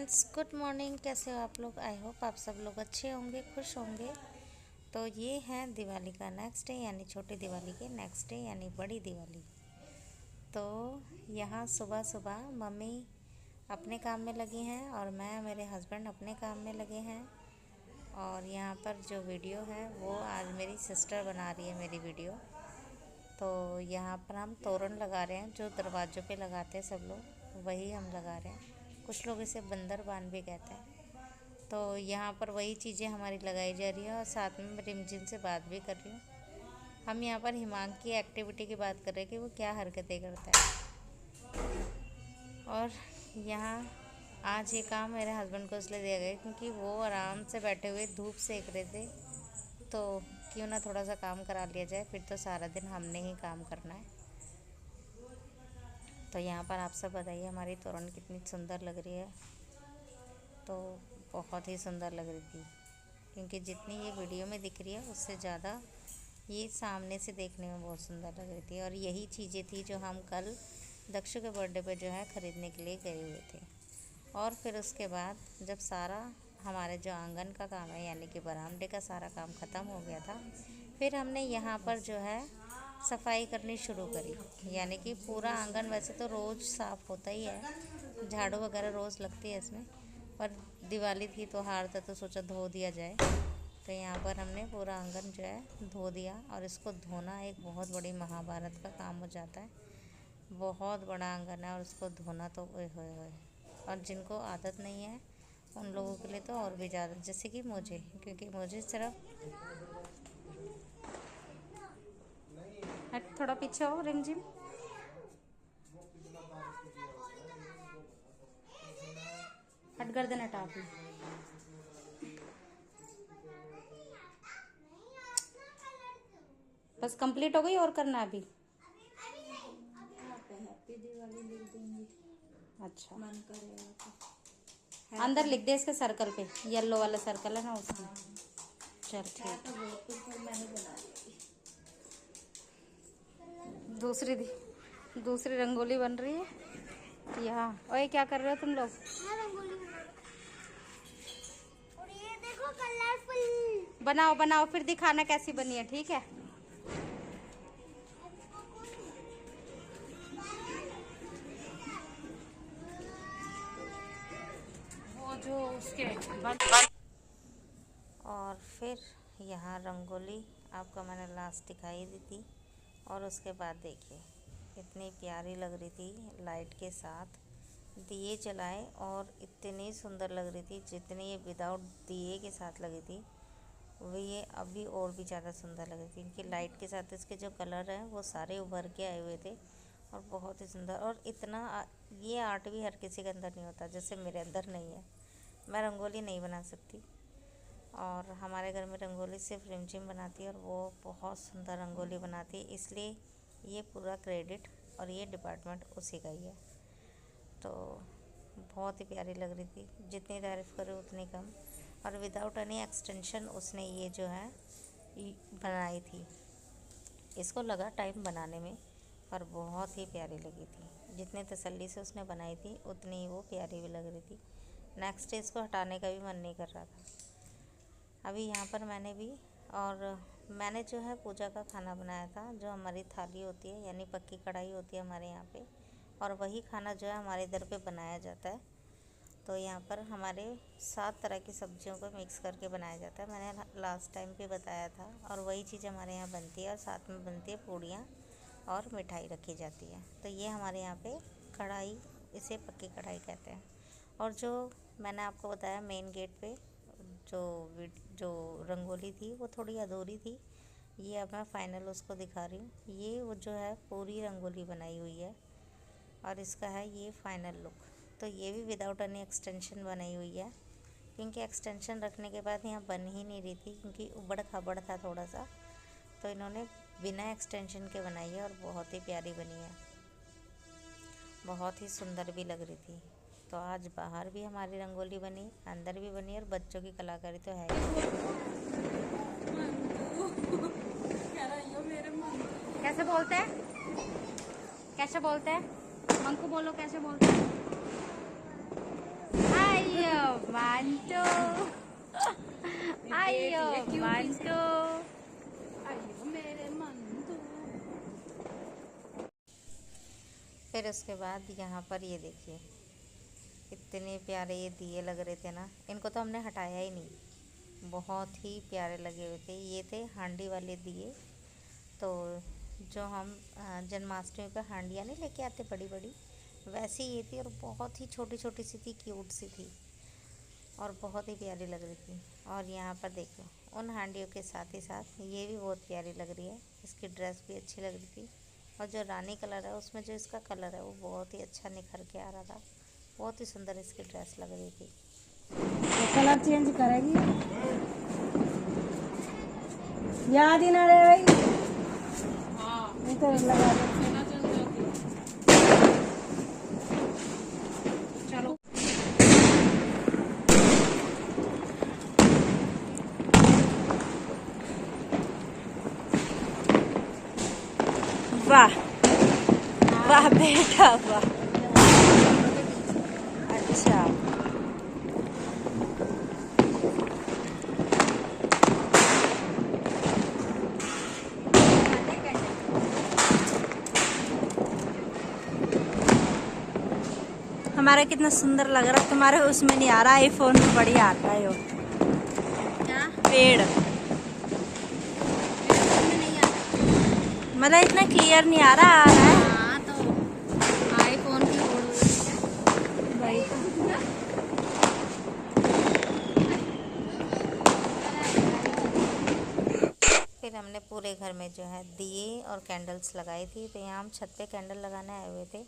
Friends, good morning. कैसे हो आप लोग? आई होप आप सब लोग अच्छे होंगे, खुश होंगे। तो ये है दिवाली का नेक्स्ट डे, यानी छोटी दिवाली के नेक्स्ट डे यानी बड़ी दिवाली। तो यहाँ सुबह सुबह मम्मी अपने काम में लगी हैं और मैं, मेरे हस्बैंड अपने काम में लगे हैं। और यहाँ पर जो वीडियो है वो आज मेरी सिस्टर बना रही है मेरी वीडियो। तो यहाँ पर हम तोरण लगा रहे हैं, जो दरवाज़ों पे लगाते हैं सब लोग, वही हम लगा रहे हैं। कुछ लोग इसे बंदर बान भी कहते हैं। तो यहाँ पर वही चीज़ें हमारी लगाई जा रही है और साथ में मैं रिमझिम से बात भी कर रही हूँ। हम यहाँ पर हिमांक की एक्टिविटी की बात कर रहे हैं कि वो क्या हरकतें करता है। और यहाँ आज ये काम मेरे हस्बैंड को इसलिए दिया गया क्योंकि वो आराम से बैठे हुए धूप सेक रहे थे, तो क्यों ना थोड़ा सा काम करा लिया जाए, फिर तो सारा दिन हमने ही काम करना है। तो यहाँ पर आप सब बताइए हमारी तोरण कितनी सुंदर लग रही है। तो बहुत ही सुंदर लग रही थी, क्योंकि जितनी ये वीडियो में दिख रही है उससे ज़्यादा ये सामने से देखने में बहुत सुंदर लग रही थी। और यही चीज़ें थी जो हम कल दक्षु के बर्थडे पे जो है ख़रीदने के लिए गए हुए थे। और फिर उसके बाद जब सारा हमारे जो आंगन का काम है यानी कि बरामदे का सारा काम ख़त्म हो गया था, फिर हमने यहाँ पर जो है सफाई करनी शुरू करी। यानी कि पूरा आंगन वैसे तो रोज़ साफ़ होता ही है, झाड़ू वगैरह रोज़ लगती है इसमें, पर दिवाली थी तो हार था तो सोचा धो दिया जाए। तो यहाँ पर हमने पूरा आंगन जो है धो दिया। और इसको धोना एक बहुत बड़ी महाभारत का काम हो जाता है। बहुत बड़ा आंगन है और उसको धोना तो ओए होए होए। और जिनको आदत नहीं है उन लोगों के लिए तो और भी ज़्यादा, जैसे कि मुझे, क्योंकि मुझे सिर्फ हट, थोड़ा पीछे हो रिमझिम। हट, गर्दन हटा अपनी। बस कंप्लीट हो गई और करना है अभी? हैप्पी दिवाली लिख दूंगी। अच्छा, मन करेगा तो अंदर लिख दे इसके सर्कल पे, येलो वाला सर्कल है ना उसमें। चल है ठीक। तो बहुत कुछ पर मैंने बना लिया। दूसरी रंगोली बन रही है यहाँ। ओए, क्या कर रहे हो तुम लोग? रंगोली बना रही हूं। और ये देखो कलरफुल। बनाओ बनाओ, फिर दिखाना कैसी बनी है, ठीक है? वो जो उसके और फिर यहाँ रंगोली आपको मैंने लास्ट दिखाई दी थी। और उसके बाद देखिए इतनी प्यारी लग रही थी लाइट के साथ, दिए जलाए और इतनी सुंदर लग रही थी। जितनी ये विदाउट दिए के साथ लगी थी वो ये अभी और भी ज़्यादा सुंदर लग रही थी, क्योंकि लाइट के साथ इसके जो कलर हैं वो सारे उभर के आए हुए थे और बहुत ही सुंदर। और इतना ये आर्ट भी हर किसी के अंदर नहीं होता, जैसे मेरे अंदर नहीं है। मैं रंगोली नहीं बना सकती, और हमारे घर में रंगोली सिर्फ रिमझिम बनाती है और वो बहुत सुंदर रंगोली बनाती है, इसलिए ये पूरा क्रेडिट और ये डिपार्टमेंट उसी का ही है। तो बहुत ही प्यारी लग रही थी, जितनी तारीफ़ करो उतनी कम। और विदाउट एनी एक्सटेंशन उसने ये जो है बनाई थी। इसको लगा टाइम बनाने में, पर बहुत ही प्यारी लगी थी। जितनी तसल्ली से उसने बनाई थी उतनी ही वो प्यारी भी लग रही थी। नेक्स्ट डे इसको हटाने का भी मन नहीं कर रहा था। अभी यहाँ पर मैंने जो है पूजा का खाना बनाया था, जो हमारी थाली होती है यानी पक्की कढ़ाई होती है हमारे यहाँ पे, और वही खाना जो है हमारे इधर पे बनाया जाता है। तो यहाँ पर हमारे 7 तरह की सब्जियों को मिक्स करके बनाया जाता है। मैंने लास्ट टाइम पे बताया था, और वही चीज़ हमारे यहाँ बनती है। और साथ में बनती है पूड़ियाँ और मिठाई रखी जाती है। तो ये हमारे यहाँ पे कढ़ाई, इसे पक्की कढ़ाई कहते हैं। और जो मैंने आपको बताया मेन गेट पे जो रंगोली थी वो थोड़ी अधूरी थी, ये अब मैं फाइनल उसको दिखा रही हूँ। ये वो जो है पूरी रंगोली बनाई हुई है और इसका है ये फाइनल लुक। तो ये भी विदाउट एनी एक्सटेंशन बनाई हुई है, क्योंकि एक्सटेंशन रखने के बाद यहाँ बन ही नहीं रही थी, क्योंकि उबड़ खाबड़ था थोड़ा सा। तो इन्होंने बिना एक्सटेंशन के बनाई है और बहुत ही प्यारी बनी है, बहुत ही सुंदर भी लग रही थी। तो आज बाहर भी हमारी रंगोली बनी, अंदर भी बनी, और बच्चों की कलाकारी तो है ही। कैसे बोलते हैं, कैसे बोलते हैं? मंकू बोलो कैसे बोलते हैं? हाय। अयो मांटो, अयो मांटो। मेरे मंटू। फिर उसके बाद यहाँ पर ये देखिए, इतने प्यारे ये दिए लग रहे थे ना, इनको तो हमने हटाया ही नहीं, बहुत ही प्यारे लगे हुए थे। ये थे हांडी वाले दिए, तो जो हम जन्माष्टमी पर हांडियाँ नहीं लेके आते बड़ी बड़ी, वैसी ये थी, और बहुत ही छोटी छोटी सी थी, क्यूट सी थी, और बहुत ही प्यारी लग रही थी। और यहाँ पर देखो, उन हांडियों के साथ ही साथ ये भी बहुत प्यारी लग रही है, इसकी ड्रेस भी अच्छी लग रही थी। और जो रानी कलर है उसमें जो इसका कलर है वो बहुत ही अच्छा निखर के आ रहा था, बहुत ही सुंदर इसकी ड्रेस लग रही थी। तो कलर चेंज करेगी, याद ही ना रहे भाई। हाँ नहीं तो लगा चलो। वाह वाह बेटा वाह। अच्छा हमारा कितना सुंदर लग रहा है, तुम्हारे उसमें नहीं आ रहा, आईफोन में बढ़िया आता है। क्या पेड़ मतलब इतना क्लियर नहीं आ रहा है। हाँ तो आईफोन की भाई फिर हमने पूरे घर में जो है दिए और कैंडल्स लगाई थी। तो यहाँ हम छत पे कैंडल लगाने आए हुए थे,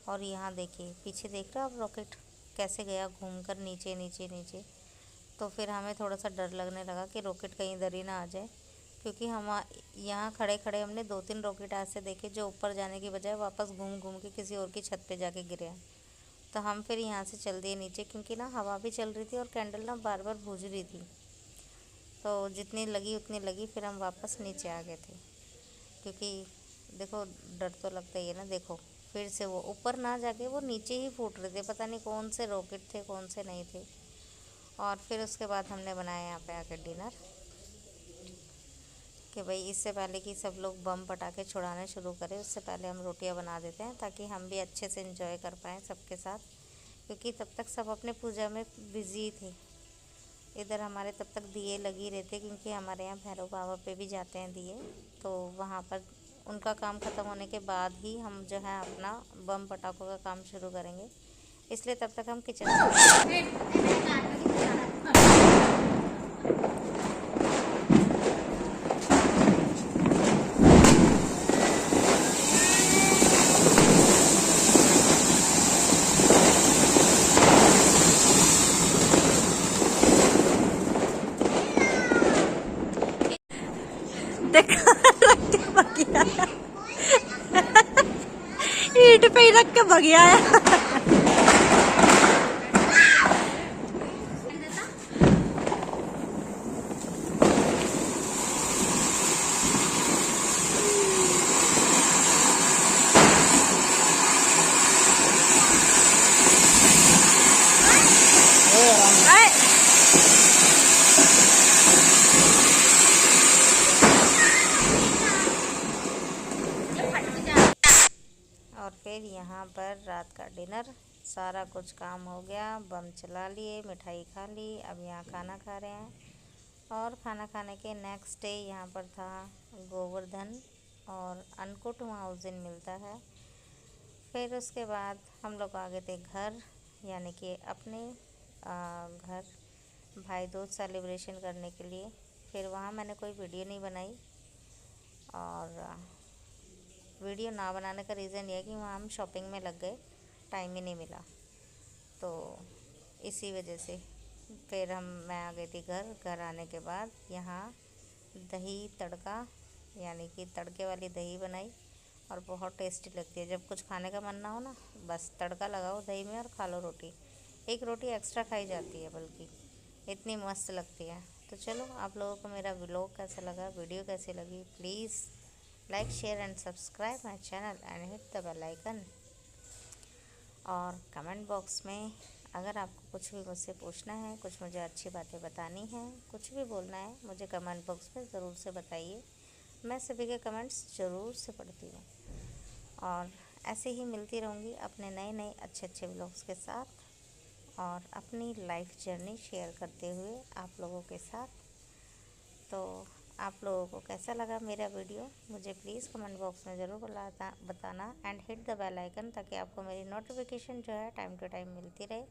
और यहाँ देखिए पीछे देख रहे हो आप रॉकेट कैसे गया घूमकर नीचे नीचे नीचे। तो फिर हमें थोड़ा सा डर लगने लगा कि रॉकेट कहीं इधर ही ना आ जाए, क्योंकि हम यहाँ खड़े खड़े हमने 2-3 रॉकेट ऐसे देखे जो ऊपर जाने की बजाय वापस घूम घूम के किसी और की छत पे जाके गिरे हैं। तो हम फिर यहाँ से चल दिए नीचे, क्योंकि ना हवा भी चल रही थी और कैंडल ना बार बार बुझ रही थी, तो जितनी लगी उतनी लगी, फिर हम वापस नीचे आ गए थे। क्योंकि देखो डर तो लगता ही है ना। देखो फिर से वो ऊपर ना जाके वो नीचे ही फूट रहे थे, पता नहीं कौन से रॉकेट थे कौन से नहीं थे। और फिर उसके बाद हमने बनाया यहाँ पे आकर डिनर, कि भाई इससे पहले कि सब लोग बम पटाखे छुड़ाने शुरू करें उससे पहले हम रोटियां बना देते हैं, ताकि हम भी अच्छे से एंजॉय कर पाएँ सबके साथ, क्योंकि तब तक सब अपने पूजा में बिज़ी थे। इधर हमारे तब तक दिए लगी रहते, क्योंकि हमारे यहाँ भैरव बाबा पे भी जाते हैं दिए, तो वहाँ पर उनका काम ख़त्म होने के बाद ही हम जो है अपना बम पटाखों का काम शुरू करेंगे, इसलिए तब तक हम किचन ईट पे ही रख के भगिया है। और फिर यहाँ पर रात का डिनर, सारा कुछ काम हो गया, बम चला लिए, मिठाई खा ली, अब यहाँ खाना खा रहे हैं। और खाना खाने के नेक्स्ट डे यहाँ पर था गोवर्धन और अन्नकूट वहाँ उस दिन मिलता है। फिर उसके बाद हम लोग आ गए थे घर, यानी कि अपने घर भाई दूज सेलिब्रेशन करने के लिए। फिर वहाँ मैंने कोई वीडियो नहीं बनाई, और वीडियो ना बनाने का रीज़न ये है कि वहाँ हम शॉपिंग में लग गए, टाइम ही नहीं मिला, तो इसी वजह से फिर मैं आ गई थी घर। घर आने के बाद यहाँ दही तड़का, यानी कि तड़के वाली दही बनाई, और बहुत टेस्टी लगती है। जब कुछ खाने का मन ना हो ना, बस तड़का लगाओ दही में और खा लो रोटी, एक रोटी एक्स्ट्रा खाई जाती है, बल्कि इतनी मस्त लगती है। तो चलो, आप लोगों को मेरा व्लॉग कैसा लगा, वीडियो कैसी लगी, please like share and subscribe my channel and hit the bell icon. और कमेंट बॉक्स में अगर आपको कुछ भी मुझसे पूछना है, कुछ मुझे अच्छी बातें बतानी हैं, कुछ भी बोलना है, मुझे कमेंट बॉक्स में ज़रूर से बताइए। मैं सभी के कमेंट्स ज़रूर से पढ़ती हूँ और ऐसे ही मिलती रहूँगी अपने नए नए अच्छे अच्छे व्लॉग्स के साथ और अपनी लाइफ जर्नी शेयर करते हुए आप लोगों के साथ। तो आप लोगों को कैसा लगा मेरा वीडियो मुझे प्लीज़ कमेंट बॉक्स में ज़रूर बताना and hit the bell icon, ताकि आपको मेरी नोटिफिकेशन जो है टाइम टू टाइम मिलती रहे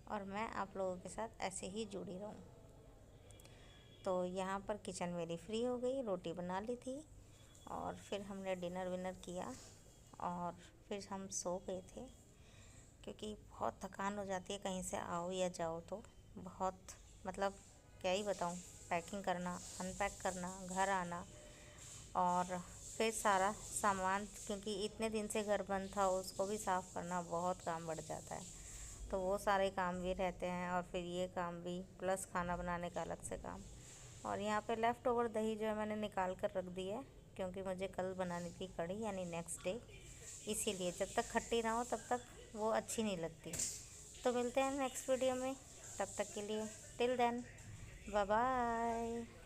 और मैं आप लोगों के साथ ऐसे ही जुड़ी रहूँ। तो यहाँ पर किचन मेरी फ्री हो गई, रोटी बना ली थी और फिर हमने डिनर विनर किया और फिर हम सो गए थे, क्योंकि बहुत थकान हो जाती है कहीं से आओ या जाओ तो। बहुत मतलब क्या ही बताऊँ, पैकिंग करना, अनपैक करना, घर आना और फिर सारा सामान, क्योंकि इतने दिन से घर बंद था उसको भी साफ़ करना, बहुत काम बढ़ जाता है। तो वो सारे काम भी रहते हैं और फिर ये काम भी, प्लस खाना बनाने का अलग से काम। और यहाँ पे लेफ़्ट ओवर दही जो है मैंने निकाल कर रख दी है, क्योंकि मुझे कल बनानी थी कढ़ी यानी नेक्स्ट डे, इसीलिए जब तक खट्टी ना हो तब तक वो अच्छी नहीं लगती। तो मिलते हैं नेक्स्ट वीडियो में, तब तक के लिए टिल देन बाय बाय।